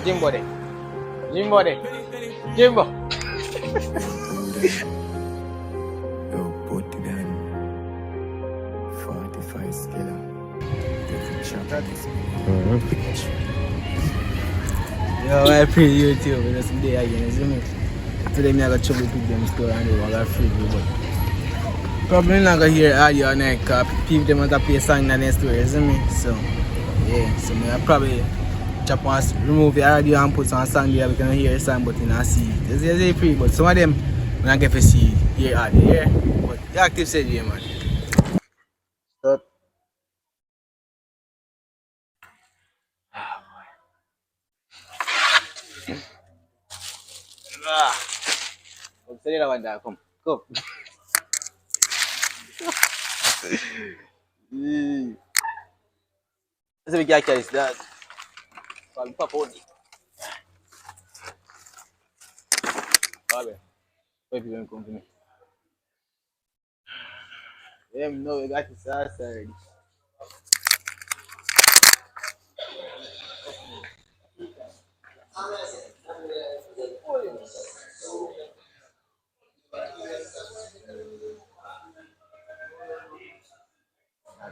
Jimbo de. Jimbo de. Jimbo. Yo, put it on 45 scale. Yo, I pray YouTube with us today again, isn't it? Today I got trouble pick them store and they got free, but probably not gonna hear audio on there because people them want to play song in their store, isn't it? So yeah, so I probably chop on remove the audio and put some song there we can hear the song but you not see it. It's free, but some of them when I get to see hear audio, yeah. But the active said yeah man. Stop. Come, say that one there, come. Come. Let's see if we can carry this dog. I'll pop out. Alright. Wait, people come to me. Them know we got this outside.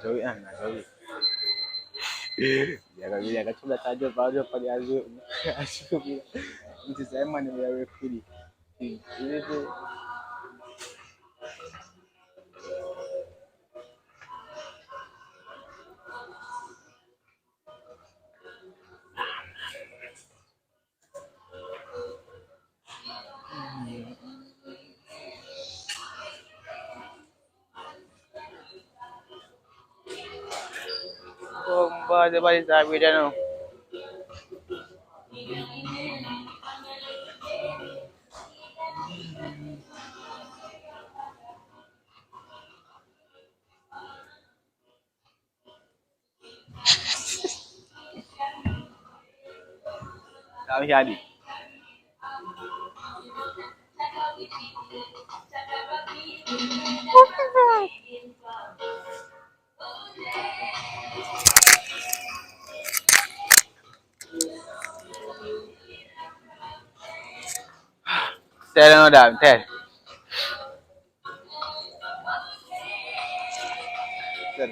Joey, Joey. Ya ga chula ta jo ba jo pa ya jo. It is a man we are free. Bomba de bali sa we no. Kami jadi. Tell no damn tell. Tell.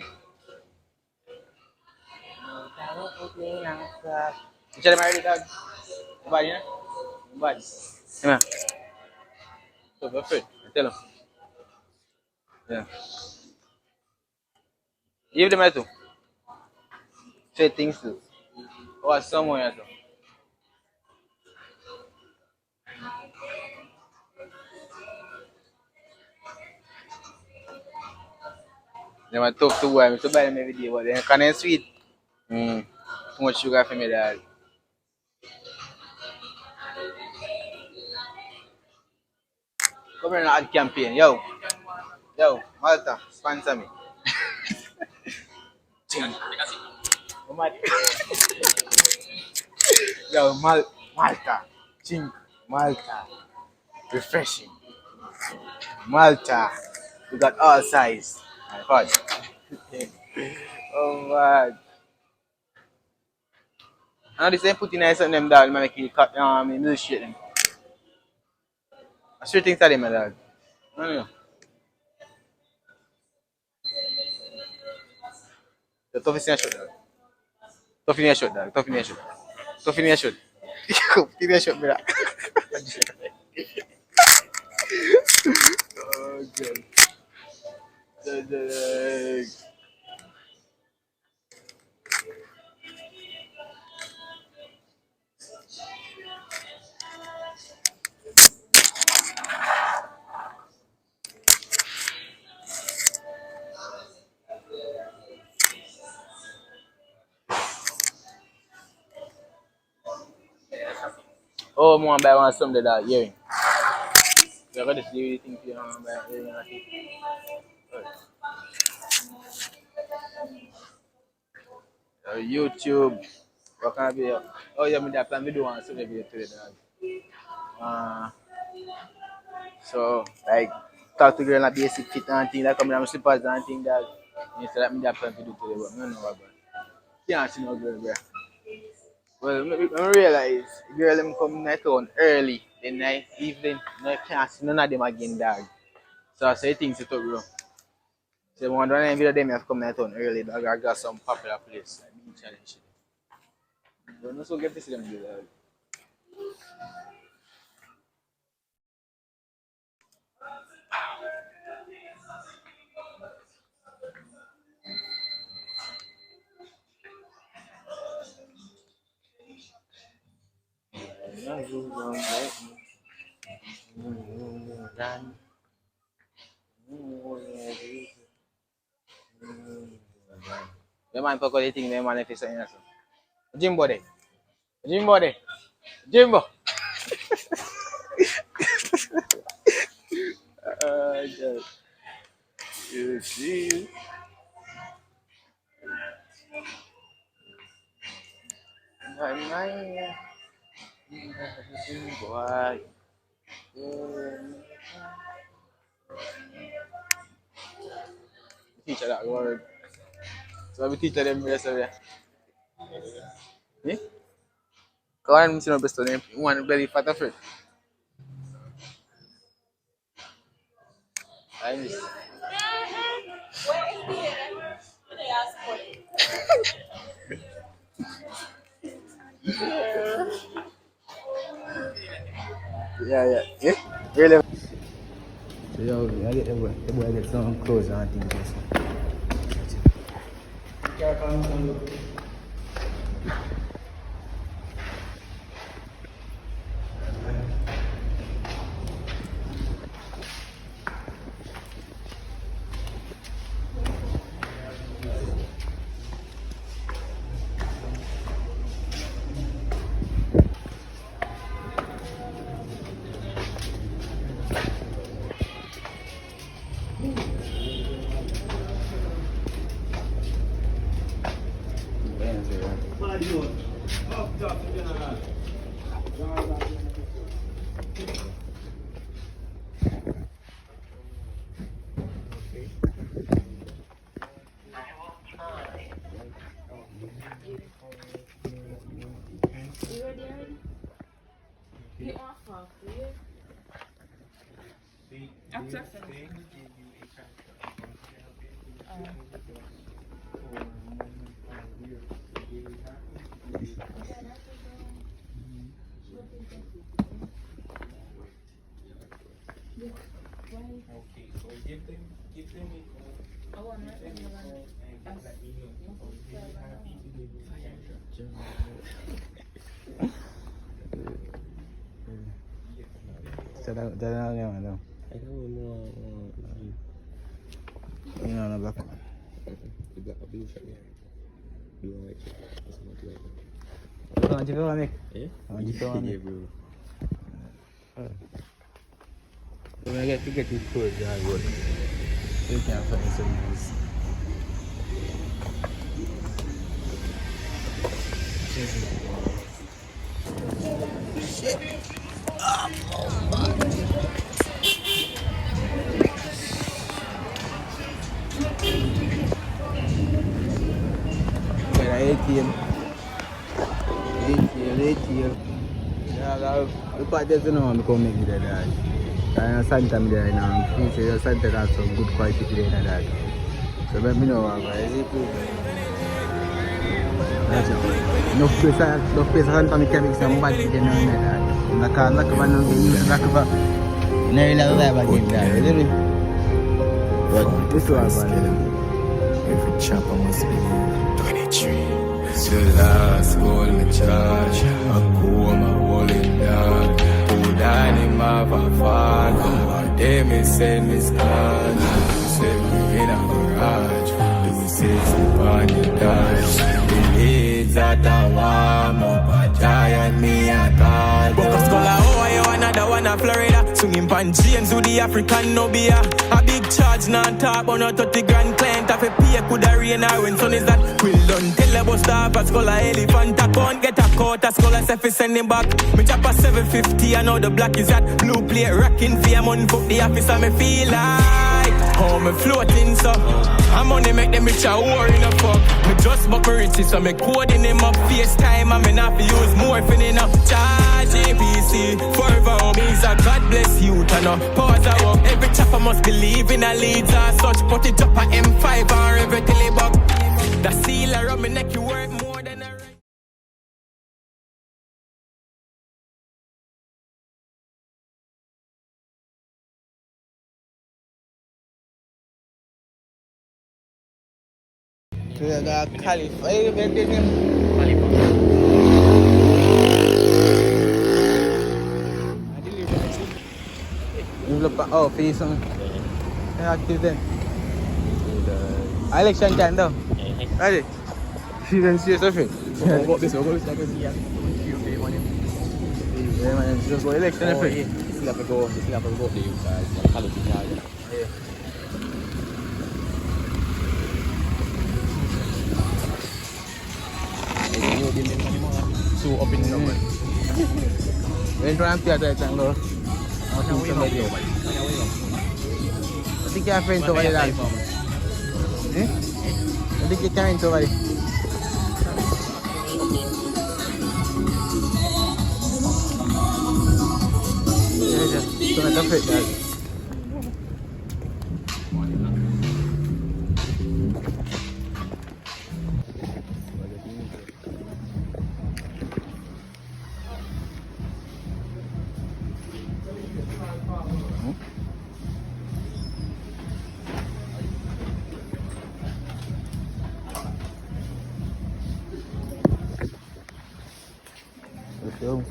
Cari mari dog. Bali na. Bali. Ema. So perfect. Tell him. Yeah. Give them to. Say things to. Or someone else. They want to talk to boy. So buy them every day, but they can't sweet. Too much sugar for me, dad. Come here, ad campaign. Yo, Malta, sponsor me. Ching. Yo, Malta. Ching. Malta. Refreshing. Malta. We got all size. My God. Oh man. And the same putting ice on them dog, man, make you cut milkshake them. I sure think that them my dog. I don't know. The tough in your shot, dog. Tough in your shot, dog. Tough in your shot. Tough in your shot. Tough in your shot, brother. Oh god. Oh, I'm gonna buy one some of that earring. You're gonna see what you think you want to buy earring. YouTube. What can I be? Oh, yeah, me that plan video one so video today, dog. So like talk to girl in a basic fit and thing like come in my slippers and thing that instead of me that plan to do today, but I don't know about. can't see no girl, bro. Well, I realize girl them come to town early, then night evening, no can't see none of them again, dog. So I say things it up, bro. So one of them have come to town early, dog. I got some popular place like beach and shit. But no so get to see them, dog. The man talk all the thing, the man if he's saying that. Jimbo de. Jimbo de. Jimbo. God. You see. Boy. Teacher that word. So I teacher them rest of it. Eh? Come on, I'm saying best of them. One belly fat of it. I miss. Yeah. Yeah? Really? So yo, I get the boy get some clothes and things. Black one. The black blue shirt, yeah. Blue and white shirt. That's what I like. How much you want to make? Yeah? How much you want to make? So when I get to get it close, yeah, I would. You can find some nice. Shit! Oh my. ATM. Yeah, look at this now, I'm coming with that. I Santa there now. He says Santa has some good quality there and that. So let me know what is it. No place Santa mechanics some bad again on that. Like a like a no level again there, isn't it? But this was every chopper must be 23. The last goal me charge, I go my holding dog. Put down him have a fall. They me send me scars. Say we in a garage. Do we say on the dash? The leads at a warm up. Giant me a god. Boca Scholar, oh I another one of Florida. Swinging pan James with the African Nobia. A big charge non-top on a 30 grand client. Have a pay could a rain or when sun is that. Will done tell about staff a Scholar elephant. I can't get a coat a Scholar self is sending back. Me chop a 750 I know the black is at. Blue plate rocking for a month. Fuck the office and me feel like Oh, me floating so. I'm money make them rich a war in a fuck. Me just buck me riches so me coding him up. FaceTime and me not fi use more fin in up. Charge APC forever homies. God bless you to know. Pause a walk. Every chopper must believe in a leads or such. Put it up a M5 or every till buck. The seal around me neck you worth more than a right. So you got Caliph. What you been doing him? You look back. Oh, for you something. Yeah, active then. Election time though. Ready? You didn't see yourself in? Go this way, like a yeah, man, just go election oh, free. yeah. Still have to go to you guys. College in here. Yeah. So up in the number. When do I play that time though? I think you're friends over there. I think you're friends over there. Yeah, just don't have to fit that.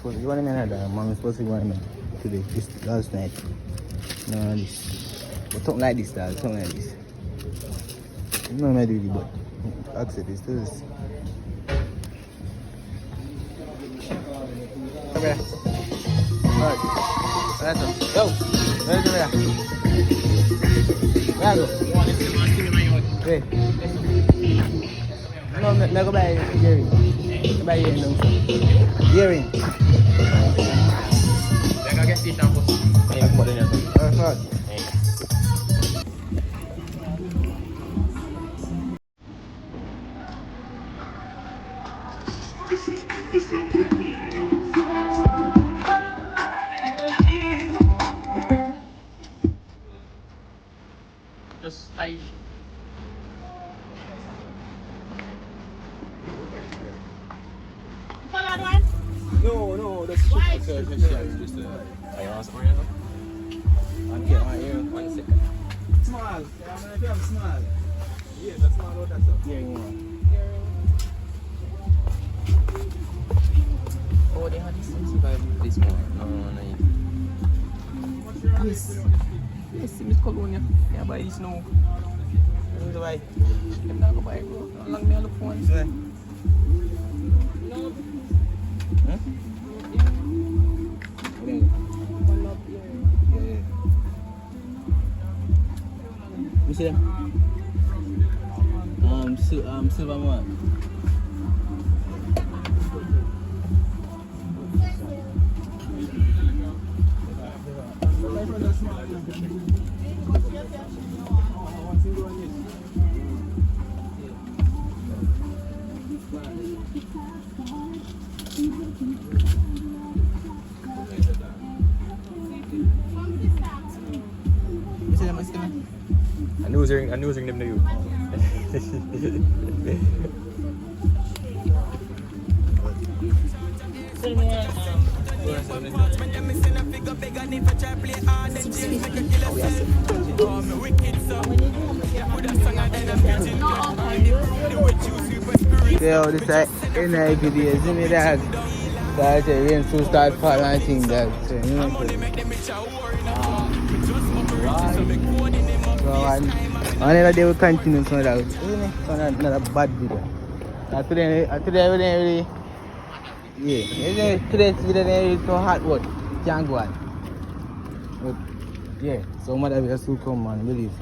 You want to that mom is supposed to want to today, this last night. No, this. But something like this, dad. Something like this. You know, I do it, but accept this. This. Okay. Alright. That's all. Yo, where's the way? Where I go? Wait. No, no, go buy earring. Go buy earring. Earring. Venga, que sí, tampoco. Alright. Just I. No, that's just I asked for you. I'm getting my ear. 1 second. Small. Yeah, I'm small. Yeah, that's not all that's up. Oh, they had this one. No. Yes, Miss Colonia. Yeah, buy this now. Who's the way? I'm not gonna buy it, bro. How long may I look for one? Yeah. You see them? Silver one. I'm using them to you. Yo, this is NI video, see me that? So I say rain soon start falling and things that. So, you know, so another day we continue some of that. So another bad video. Today we didn't really, today's video didn't really so hot, but can't go on. But yeah, so mother will still come, man, believe.